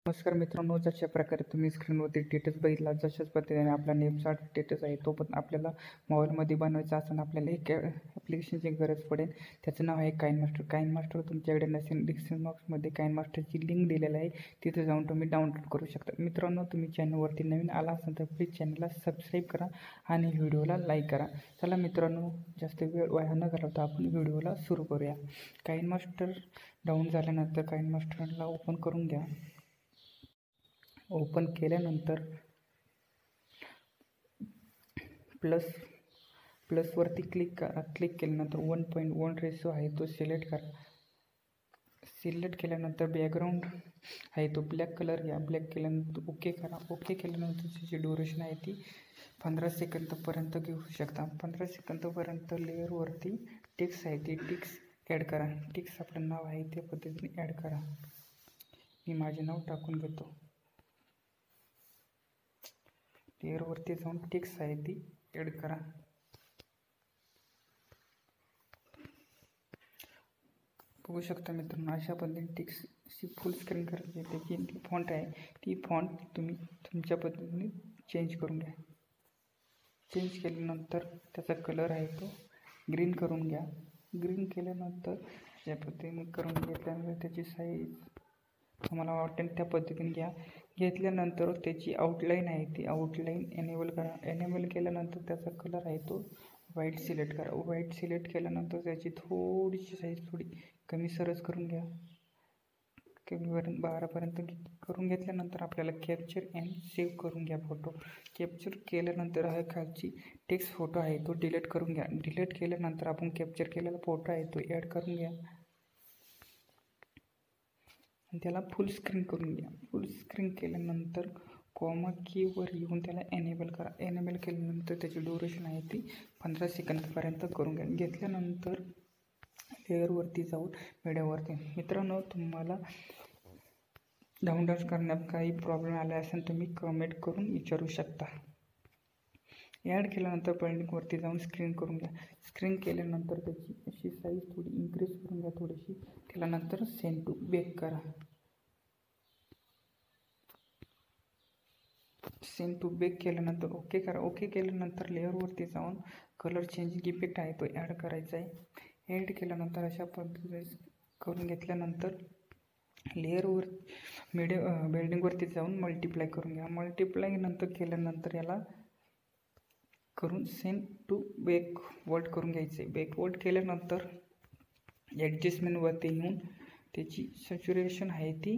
नमस्कार मित्रांनो, जशा प्रकारे तुम्ही स्क्रीनवरती स्टेटस बघितला तशाच पद्धतीने आपला नेमचा स्टेटस आहे तो पण आपल्याला मोबाईलमध्ये बनवायचा असताना आपल्याला एक ॲप्लिकेशनची गरज पडेल. त्याचं नाव आहे काइनमास्टर. तुमच्याकडे नसेल डिस्क्रिप्शन बॉक्समध्ये काइनमास्टरची लिंक दिलेली आहे, तिथे जाऊन तुम्ही डाउनलोड करू शकता. मित्रांनो, तुम्ही चॅनलवरती नवीन आला असाल तर प्लीज चॅनलला सबस्क्राईब करा आणि व्हिडिओला लाईक करा. चला मित्रांनो, जास्त वेळ वाया न घालवता आपण व्हिडिओला सुरू करूया. काइनमास्टर डाऊन झाल्यानंतर काइनमास्टरला ओपन करून घ्या. ओपन केल्यानंतर प्लसवरती क्लिक करा. क्लिक केल्यानंतर 1.1 रेशो आहे तो सिलेक्ट करा. सिलेक्ट केल्यानंतर बॅकग्राऊंड आहे तो ब्लॅक कलर घ्या. ब्लॅक केल्यानंतर ओके करा. ओके केल्यानंतर त्याची ड्युरेशन आहे ती 15 सेकंदपर्यंत घेऊ शकता. 15 सेकंदपर्यंत लेअरवरती टेक्स्ट आहे ती टेक्स्ट ॲड करा. टेक्स्ट आपलं नाव आहे त्या पद्धतीने ॲड करा. मी माझे नाव टाकून घेतो. लेअरवरती जाऊन टेक्स्ट आहे ती ॲड करा. बघू शकता मित्रांनो, अशा पद्धतीने टेक्स्टची फुल स्क्रीन करायची. त्याची फॉन्ट आहे ती फॉन्ट तुम्ही तुमच्या पद्धतीने चेंज करून घ्या. चेंज केल्यानंतर त्याचा कलर आहे तो ग्रीन करून घ्या. ग्रीन केल्यानंतर या पद्धतीने करून घेतल्यानंतर त्याची साईज तुम्हाला वाटेल त्या पद्धतीने घ्या. घेतल्यानंतर त्याची आउटलाईन आहे ती आउटलाईन एनेबल करा. एनेबल केल्यानंतर त्याचा कलर आहे तो व्हाईट सिलेक्ट करा. व्हाईट सिलेक्ट केल्यानंतर त्याची थोडीशी साईज थोडी कमी सरस करून घ्या. कमीपर्यंत 12पर्यंत करून घेतल्यानंतर आपल्याला कॅप्चर अँड सेव्ह करून घ्या फोटो. कॅप्चर केल्यानंतर हा खालची टेक्स्ट फोटो आहे तो डिलीट करून घ्या. डिलीट केल्यानंतर आपण कॅप्चर केलेला फोटो आहे तो ॲड करून घ्या आणि त्याला फुल स्क्रीन करून घ्या. फुल स्क्रीन केल्यानंतर कॉमा कीवर येऊन त्याला एनेबल करा. एनेबल केल्यानंतर त्याची ड्युरेशन आहे ती 15 सेकंदपर्यंत करून घ्या. घेतल्यानंतर लेअरवरती जाऊन मीडियावरती. मित्रांनो, तुम्हाला डाउनलोड करण्यात काही प्रॉब्लेम आले असेल तुम्ही कमेंट करून विचारू शकता. ॲड केल्यानंतर पेंडिंगवरती जाऊन स्क्रीन करून घ्या. स्क्रीन केल्यानंतर त्याची अशी साईज थोडी इन्क्रीज करून घ्या थोडीशी. केल्यानंतर सेंड टू बॅक करा. सेंड टू बॅक केल्यानंतर ओके करा. ओके केल्यानंतर लेअरवरती जाऊन कलर चेंजिंग इफेक्ट आहे तो ॲड करायचा आहे. ॲड केल्यानंतर अशा पद्धतीने करून घेतल्यानंतर लेअरवर बिल्डिंगवरती जाऊन मल्टिप्लाय करून घ्या. मल्टिप्लाय नंतर केल्यानंतर याला करून सेंड टू बॅकवर्ड करून घ्यायचे. बॅकवर्ड केल्यानंतर ॲडजस्टमेंटवरती येऊन त्याची सॅच्युरेशन आहे ती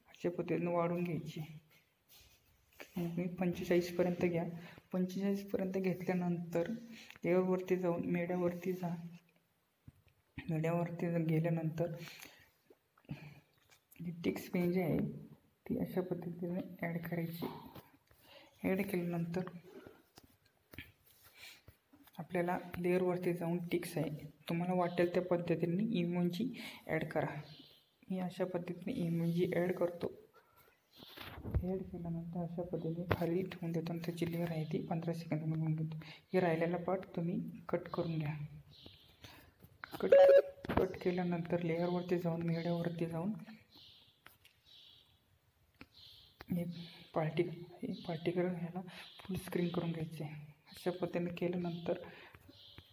अशा पद्धतीने वाढवून घ्यायची. 45पर्यंत घ्या. 45पर्यंत घेतल्यानंतर लेअरवरती जाऊन मीडियावरती जा. मीडियावरती गेल्यानंतर जी टेक्स्ट पेज आहे ती अशा पद्धतीने ॲड करायची. ॲड केल्यानंतर आपल्याला लेअरवरती जाऊन टेक्स्ट आहे तुम्हाला वाटेल त्या पद्धतीने इमोजी ॲड करा. मी अशा पद्धतीने इमोजी ॲड करतो. ॲड केल्यानंतर अशा पद्धतीने खाली ठेवून देतो आणि त्याची लेअर आहे ती 15 सेकंदामध्ये होऊन घेतो. हे राहिलेला पार्ट तुम्ही कट करून घ्या. कट केल्यानंतर लेअरवरती जाऊन मीडियावरती जाऊन एक पार्टिकल ह्याला फुल स्क्रीन करून घ्यायचे. अशा पद्धतीने केल्यानंतर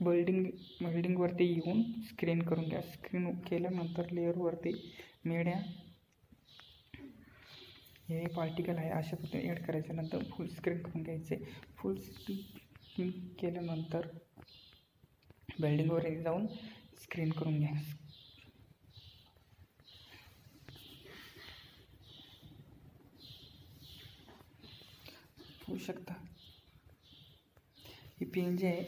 बिल्डिंगवरती येऊन स्क्रीन करून घ्या. स्क्रीन केल्यानंतर लेअरवरती मीडिया हे पार्टिकल आहे अशा पद्धतीने ॲड करायचं. नंतर फुल स्क्रीन करून घ्यायचे. फुल स्क्रीन केल्यानंतर बिल्डिंगवर जाऊन स्क्रीन करून घ्या. होऊ शकता ही पेन जे आहे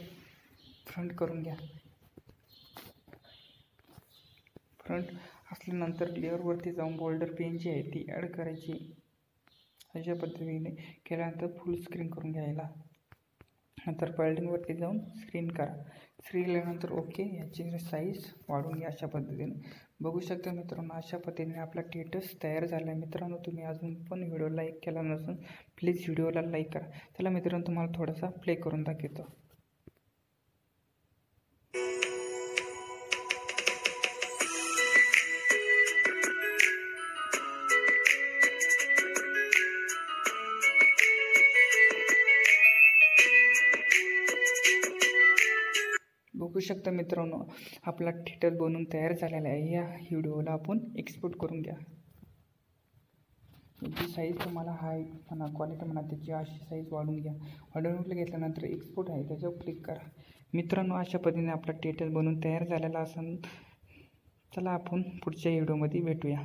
फ्रंट करून घ्या. फ्रंट असल्यानंतर लेअरवरती जाऊन बोल्डर पेन जी आहे ती ॲड करायची. अशा पद्धतीने केल्यानंतर फुल स्क्रीन करून घ्यायला. नंतर बिल्डिंगवरती जाऊन स्क्रीन करा. स्क्रीन केल्यानंतर ओके. याची साईज वाढवून घ्या. अशा पद्धतीने बघू शकता मित्रांनो, अशा पद्धतीने आपला स्टेटस तयार झाला आहे. मित्रांनो, तुम्ही अजून पण व्हिडिओ लाईक केला नसून प्लीज व्हिडिओला लाईक करा. चला मित्रांनो, तुम्हाला थोडासा प्ले करून दाखवतो. बघू शकता मित्रांनो, आपला थिएटर बनवून तयार झालेला आहे. या व्हिडिओला आपण एक्सपोर्ट करून घ्या. याची साईज तुम्हाला हाय म्हणा, क्वालिटी म्हणा, त्याची अशी साईज वाढवून घ्या. वाढवून घेतल्यानंतर एक्सपोर्ट आहे त्याच्यावर क्लिक करा. मित्रांनो, अशा पद्धतीने आपला थिएटर बनवून तयार झालेला असेल. चला आपण पुढच्या व्हिडिओमध्ये भेटूया.